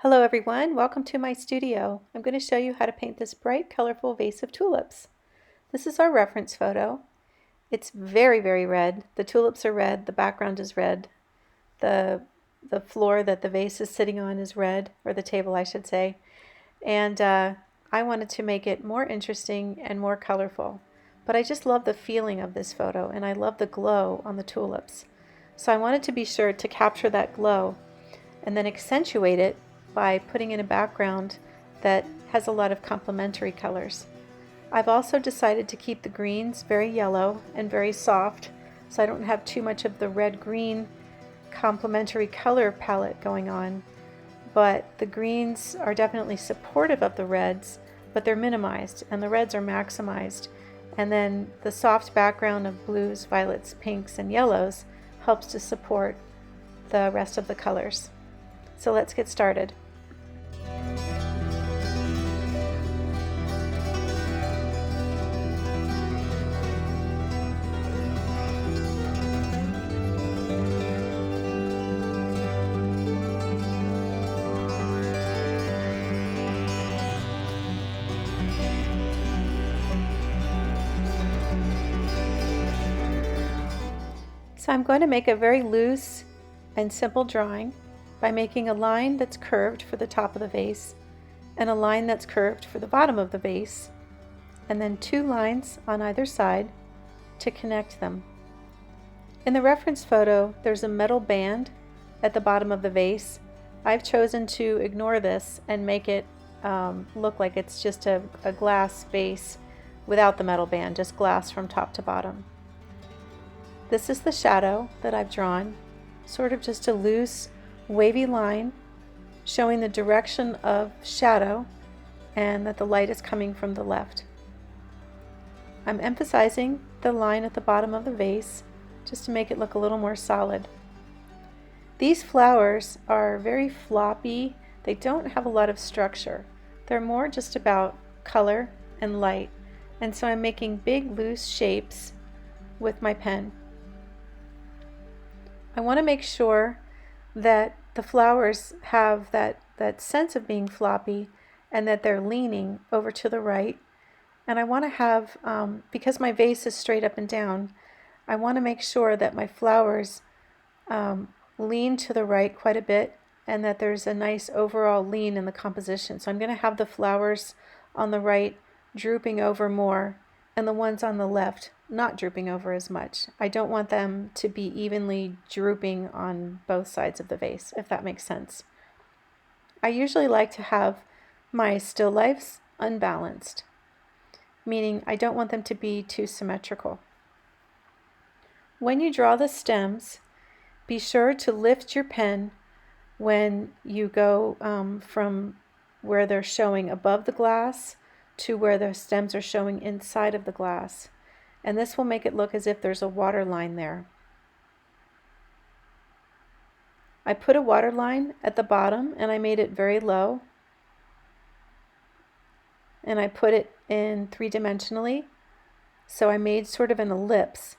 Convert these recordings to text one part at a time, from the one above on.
Hello everyone, welcome to my studio. I'm going to show you how to paint this bright, colorful vase of tulips. This is our reference photo. It's very, very red. The tulips are red, the background is red, the floor that the vase is sitting on is red, or the table I should say, and I wanted to make it more interesting and more colorful. But I just love the feeling of this photo, and I love the glow on the tulips. So I wanted to be sure to capture that glow and then accentuate it by putting in a background that has a lot of complementary colors. I've also decided to keep the greens very yellow and very soft, so I don't have too much of the red-green complementary color palette going on. But the greens are definitely supportive of the reds, but they're minimized, and the reds are maximized. And then the soft background of blues, violets, pinks, and yellows helps to support the rest of the colors. So let's get started. So I'm going to make a very loose and simple drawing by making a line that's curved for the top of the vase and a line that's curved for the bottom of the vase, and then two lines on either side to connect them. In the reference photo, there's a metal band at the bottom of the vase. I've chosen to ignore this and make it look like it's just a glass vase without the metal band, just glass from top to bottom. This is the shadow that I've drawn, sort of just a loose, wavy line showing the direction of shadow and that the light is coming from the left. I'm emphasizing the line at the bottom of the vase just to make it look a little more solid. These flowers are very floppy. They don't have a lot of structure. They're more just about color and light, and so I'm making big loose shapes with my pen. I want to make sure that the flowers have that sense of being floppy and that they're leaning over to the right. And I want to have, because my vase is straight up and down, I want to make sure that my flowers lean to the right quite a bit and that there's a nice overall lean in the composition. So I'm going to have the flowers on the right drooping over more and the ones on the left not drooping over as much. I don't want them to be evenly drooping on both sides of the vase, if that makes sense. I usually like to have my still lifes unbalanced, meaning I don't want them to be too symmetrical. When you draw the stems, be sure to lift your pen when you go from where they're showing above the glass to where the stems are showing inside of the glass. And this will make it look as if there's a water line there. I put a water line at the bottom and I made it very low. And I put it in three-dimensionally. So I made sort of an ellipse.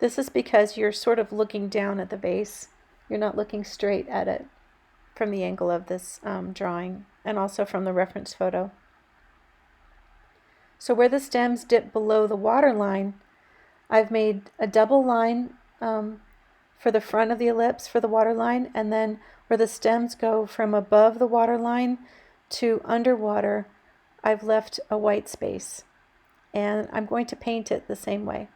This is because you're sort of looking down at the vase. You're not looking straight at it from the angle of this drawing, and also from the reference photo. So where the stems dip below the water line, I've made a double line for the front of the ellipse for the water line, and then where the stems go from above the water line to underwater, I've left a white space, and I'm going to paint it the same way.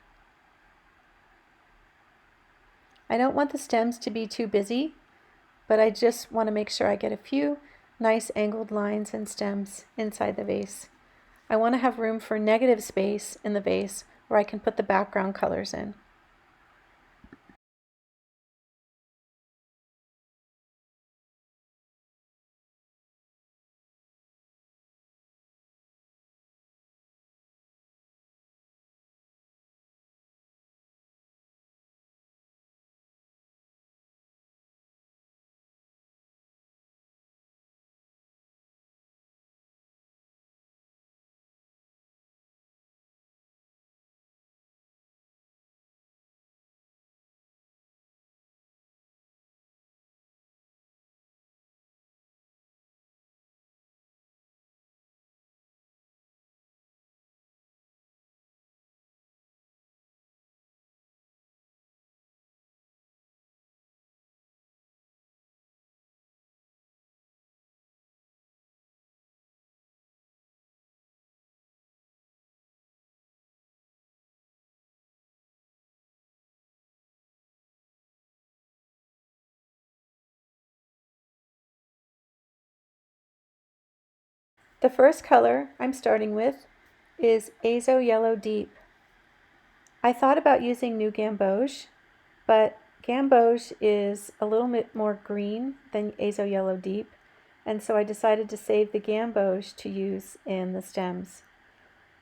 I don't want the stems to be too busy, but I just want to make sure I get a few nice angled lines and stems inside the vase. I want to have room for negative space in the vase where I can put the background colors in. The first color I'm starting with is Azo Yellow Deep. I thought about using New Gamboge, but Gamboge is a little bit more green than Azo Yellow Deep, and so I decided to save the Gamboge to use in the stems.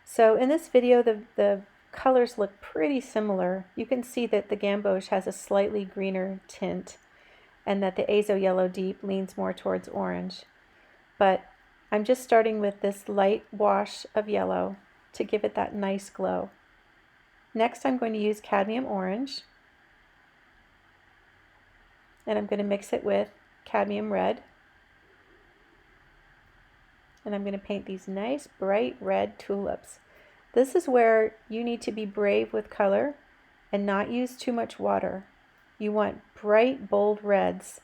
So in this video, the colors look pretty similar. You can see that the Gamboge has a slightly greener tint and that the Azo Yellow Deep leans more towards orange. But I'm just starting with this light wash of yellow to give it that nice glow. Next, I'm going to use cadmium orange, and I'm going to mix it with cadmium red. And I'm going to paint these nice bright red tulips. This is where you need to be brave with color and not use too much water. You want bright, bold reds,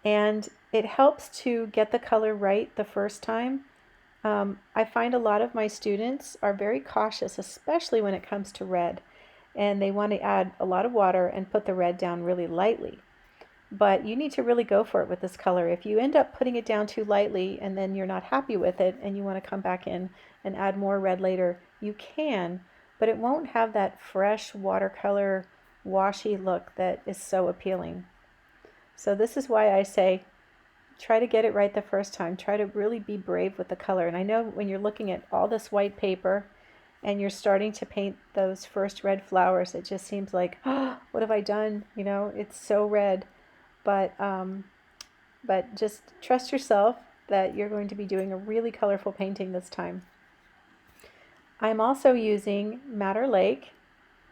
and it helps to get the color right the first time. I find a lot of my students are very cautious, especially when it comes to red, and they want to add a lot of water and put the red down really lightly. But you need to really go for it with this color. If you end up putting it down too lightly and then you're not happy with it and you want to come back in and add more red later, you can, but it won't have that fresh watercolor washy look that is so appealing. So this is why I say try to get it right the first time. Try to really be brave with the color. And I know when you're looking at all this white paper and you're starting to paint those first red flowers, it just seems like, oh, what have I done? You know, it's so red. But just trust yourself that you're going to be doing a really colorful painting this time. I'm also using Madder Lake.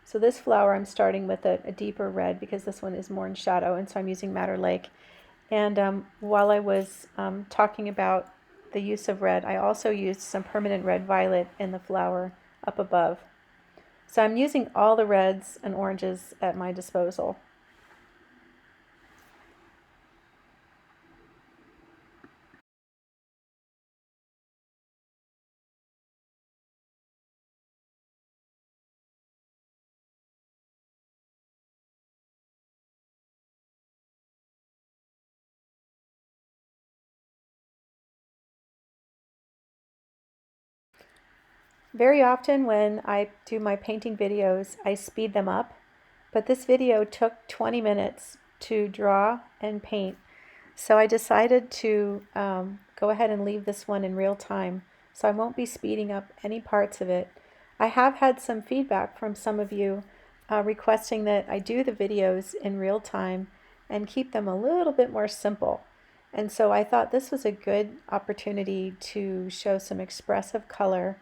So this flower I'm starting with a deeper red because this one is more in shadow, and so I'm using Madder Lake. And while I was talking about the use of red, I also used some permanent red violet in the flower up above. So I'm using all the reds and oranges at my disposal. Very often when I do my painting videos, I speed them up, but this video took 20 minutes to draw and paint. So I decided to go ahead and leave this one in real time, so I won't be speeding up any parts of it. I have had some feedback from some of you requesting that I do the videos in real time and keep them a little bit more simple. And so I thought this was a good opportunity to show some expressive color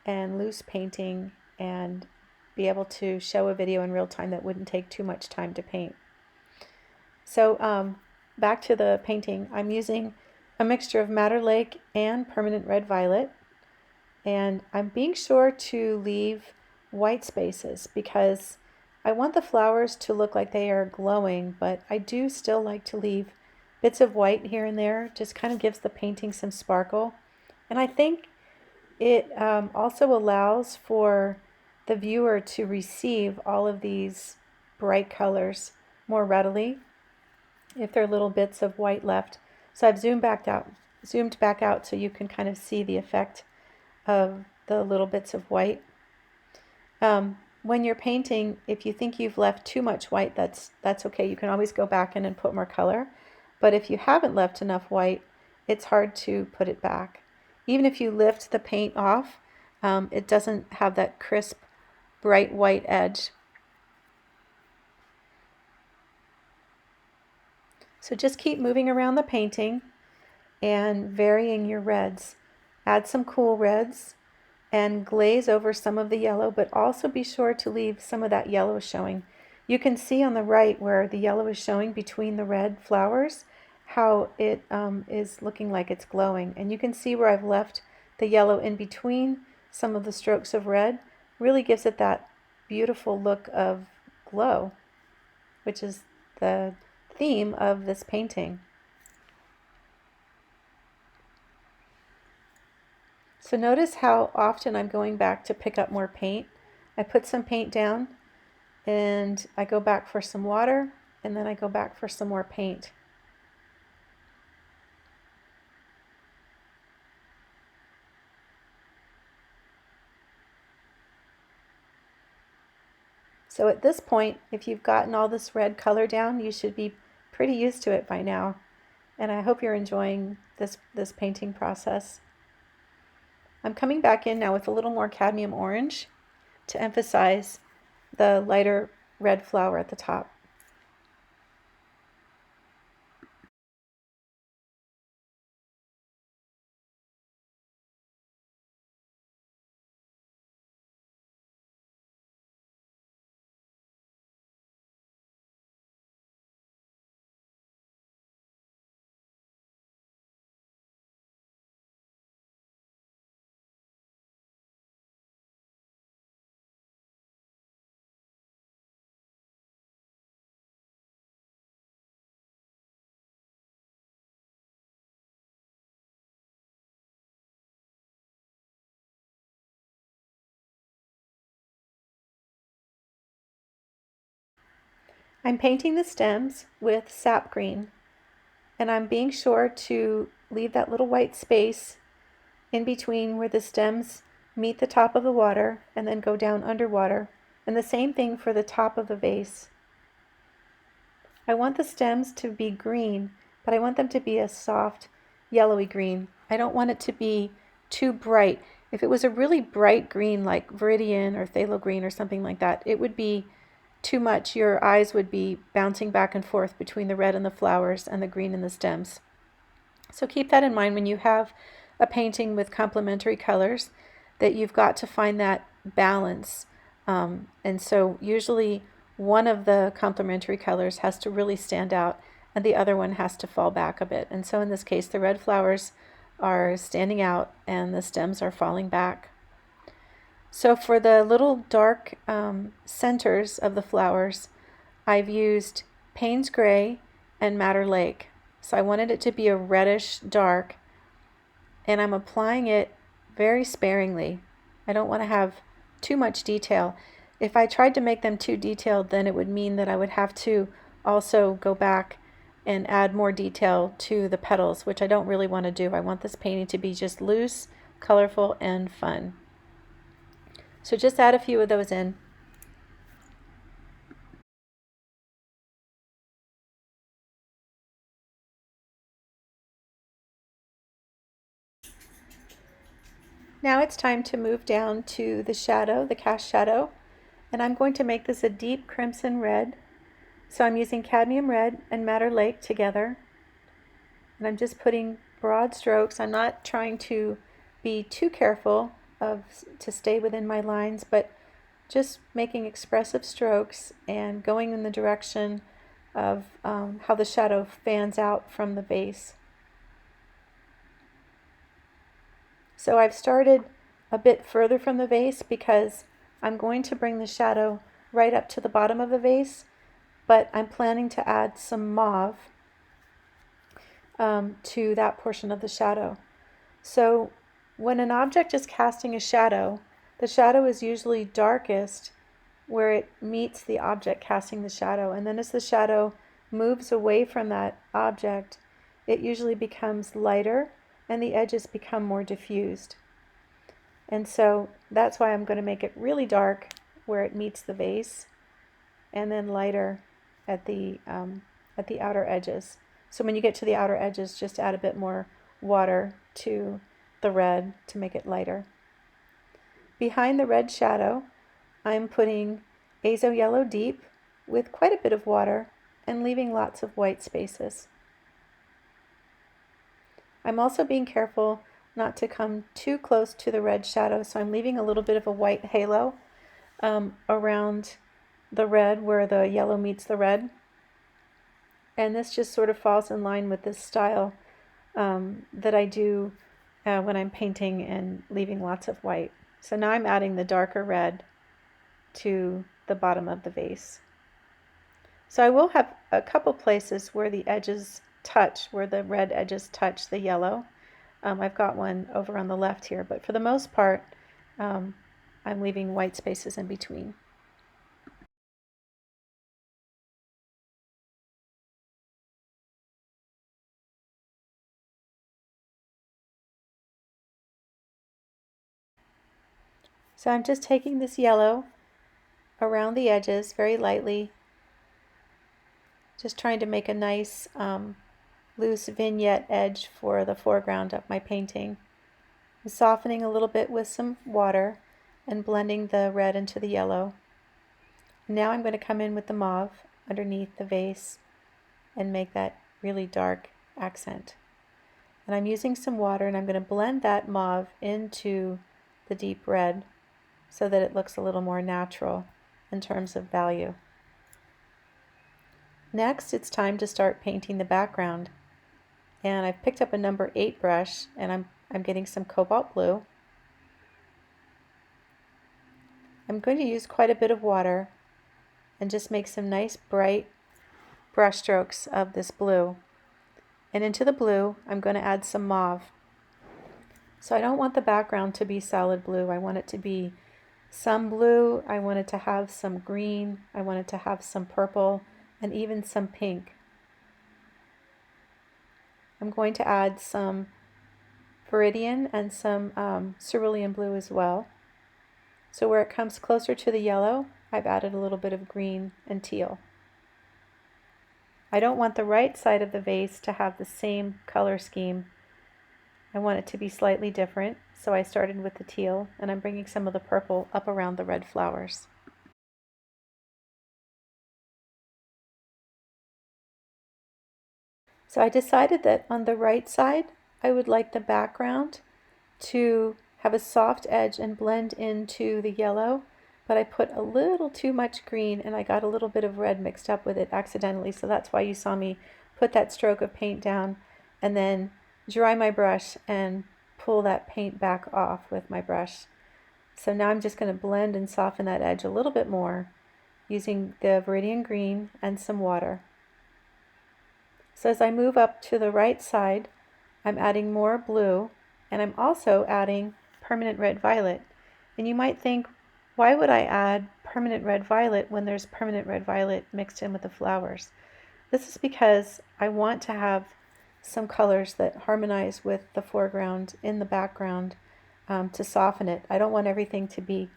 and loose painting and be able to show a video in real time that wouldn't take too much time to paint. So back to the painting, I'm using a mixture of Madder Lake and permanent red violet, and I'm being sure to leave white spaces because I want the flowers to look like they are glowing, but I do still like to leave bits of white here and there. Just kind of gives the painting some sparkle, and I think it also allows for the viewer to receive all of these bright colors more readily if there are little bits of white left. So I've zoomed back out so you can kind of see the effect of the little bits of white. When you're painting, if you think you've left too much white, that's okay. You can always go back in and put more color. But if you haven't left enough white, it's hard to put it back. Even if you lift the paint off, it doesn't have that crisp, bright white edge. So just keep moving around the painting and varying your reds. Add some cool reds and glaze over some of the yellow, but also be sure to leave some of that yellow showing. You can see on the right where the yellow is showing between the red flowers how it is looking like it's glowing. And you can see where I've left the yellow in between some of the strokes of red. Really gives it that beautiful look of glow, which is the theme of this painting. So notice how often I'm going back to pick up more paint. I put some paint down and I go back for some water and then I go back for some more paint. So at this point, if you've gotten all this red color down, you should be pretty used to it by now. And I hope you're enjoying this painting process. I'm coming back in now with a little more cadmium orange to emphasize the lighter red flower at the top. I'm painting the stems with sap green, and I'm being sure to leave that little white space in between where the stems meet the top of the water and then go down underwater. And the same thing for the top of the vase. I want the stems to be green, but I want them to be a soft yellowy green. I don't want it to be too bright. If it was a really bright green like Viridian or Phthalo green or something like that, it would be too much. Your eyes would be bouncing back and forth between the red in the flowers and the green in the stems. So keep that in mind when you have a painting with complementary colors, that you've got to find that balance. And so usually one of the complementary colors has to really stand out and the other one has to fall back a bit. And so in this case, the red flowers are standing out and the stems are falling back. So for the little dark centers of the flowers, I've used Payne's Gray and Madder Lake. So I wanted it to be a reddish dark, and I'm applying it very sparingly. I don't want to have too much detail. If I tried to make them too detailed, then it would mean that I would have to also go back and add more detail to the petals, which I don't really want to do. I want this painting to be just loose, colorful, and fun. So just add a few of those in. Now it's time to move down to the shadow, the cast shadow, and I'm going to make this a deep crimson red. So I'm using cadmium red and Madder Lake together, and I'm just putting broad strokes. I'm not trying to be too careful to stay within my lines, but just making expressive strokes and going in the direction of how the shadow fans out from the base. So I've started a bit further from the vase because I'm going to bring the shadow right up to the bottom of the vase, but I'm planning to add some mauve to that portion of the shadow. So when an object is casting a shadow, the shadow is usually darkest where it meets the object casting the shadow. And then as the shadow moves away from that object, it usually becomes lighter and the edges become more diffused. And so that's why I'm going to make it really dark where it meets the vase and then lighter at the outer edges. So when you get to the outer edges, just add a bit more water to the red to make it lighter. Behind the red shadow, I'm putting Azo Yellow Deep with quite a bit of water and leaving lots of white spaces. I'm also being careful not to come too close to the red shadow, so I'm leaving a little bit of a white halo around the red where the yellow meets the red. And this just sort of falls in line with this style that I do when I'm painting and leaving lots of white. So now I'm adding the darker red to the bottom of the vase. So I will have a couple places where the edges touch, where the red edges touch the yellow. I've got one over on the left here, but for the most part, I'm leaving white spaces in between. So I'm just taking this yellow around the edges very lightly, just trying to make a nice loose vignette edge for the foreground of my painting. I'm softening a little bit with some water and blending the red into the yellow. Now I'm going to come in with the mauve underneath the vase and make that really dark accent. And I'm using some water and I'm going to blend that mauve into the deep red so that it looks a little more natural in terms of value. Next, it's time to start painting the background. And I've picked up a number 8 brush and I'm getting some cobalt blue. I'm going to use quite a bit of water and just make some nice bright brush strokes of this blue. And into the blue, I'm going to add some mauve. So I don't want the background to be solid blue. I want it to be some blue. I want it to have some green. I want it to have some purple and even some pink. I'm going to add some viridian and some cerulean blue as well. So where it comes closer to the yellow, I've added a little bit of green and teal. I don't want the right side of the vase to have the same color scheme. I want it to be slightly different, so I started with the teal, and I'm bringing some of the purple up around the red flowers. So I decided that on the right side, I would like the background to have a soft edge and blend into the yellow, but I put a little too much green and I got a little bit of red mixed up with it accidentally, so that's why you saw me put that stroke of paint down and then dry my brush and pull that paint back off with my brush. So now I'm just going to blend and soften that edge a little bit more using the viridian green and some water. So as I move up to the right side, I'm adding more blue and I'm also adding permanent red violet. And you might think, why would I add permanent red violet when there's permanent red violet mixed in with the flowers? This is because I want to have some colors that harmonize with the foreground in the background to soften it. I don't want everything to be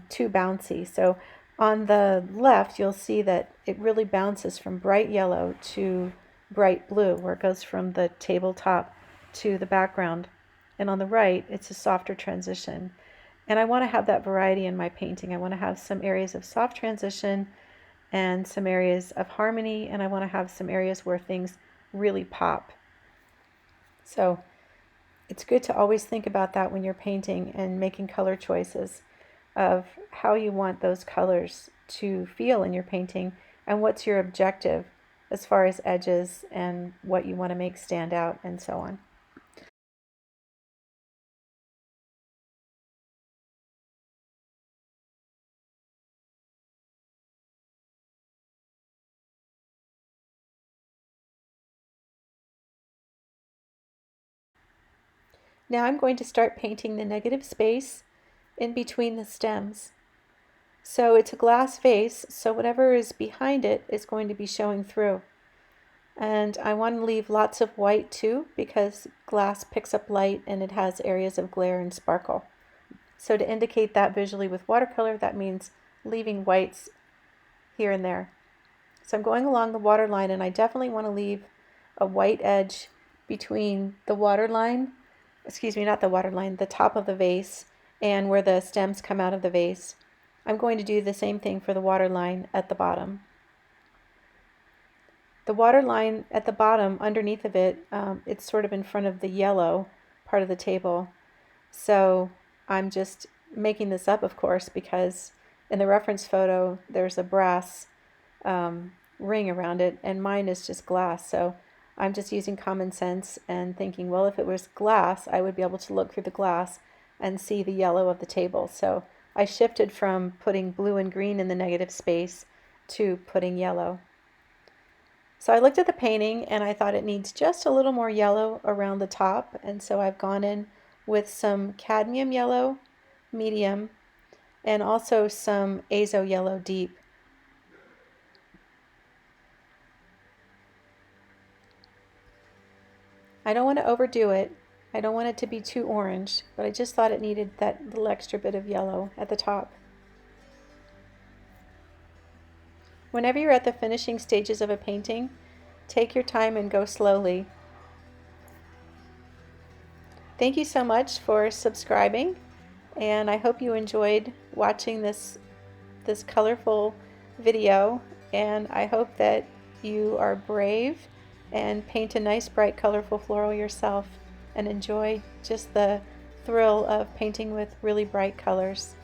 too bouncy. So on the left, you'll see that it really bounces from bright yellow to bright blue, where it goes from the tabletop to the background. And on the right, it's a softer transition. And I want to have that variety in my painting. I want to have some areas of soft transition and some areas of harmony, and I want to have some areas where things really pop. So it's good to always think about that when you're painting and making color choices of how you want those colors to feel in your painting and what's your objective as far as edges and what you want to make stand out and so on. Now I'm going to start painting the negative space in between the stems. So it's a glass vase, so whatever is behind it is going to be showing through. And I want to leave lots of white too, because glass picks up light and it has areas of glare and sparkle. So to indicate that visually with watercolor, that means leaving whites here and there. So I'm going along the water line, and I definitely want to leave a white edge between the water line, not the water line, the top of the vase and where the stems come out of the vase. I'm going to do the same thing for the water line at the bottom. The water line at the bottom, underneath of it, it's sort of in front of the yellow part of the table. So I'm just making this up, of course, because in the reference photo, there's a brass ring around it, and mine is just glass. So I'm just using common sense and thinking, well, if it was glass, I would be able to look through the glass and see the yellow of the table. So I shifted from putting blue and green in the negative space to putting yellow. So I looked at the painting and I thought it needs just a little more yellow around the top, and so I've gone in with some cadmium yellow, medium, and also some azo yellow deep. I don't want to overdo it. I don't want it to be too orange, but I just thought it needed that little extra bit of yellow at the top. Whenever you're at the finishing stages of a painting, take your time and go slowly. Thank you so much for subscribing, and I hope you enjoyed watching this colorful video, and I hope that you are brave and paint a nice bright colorful floral yourself and enjoy just the thrill of painting with really bright colors.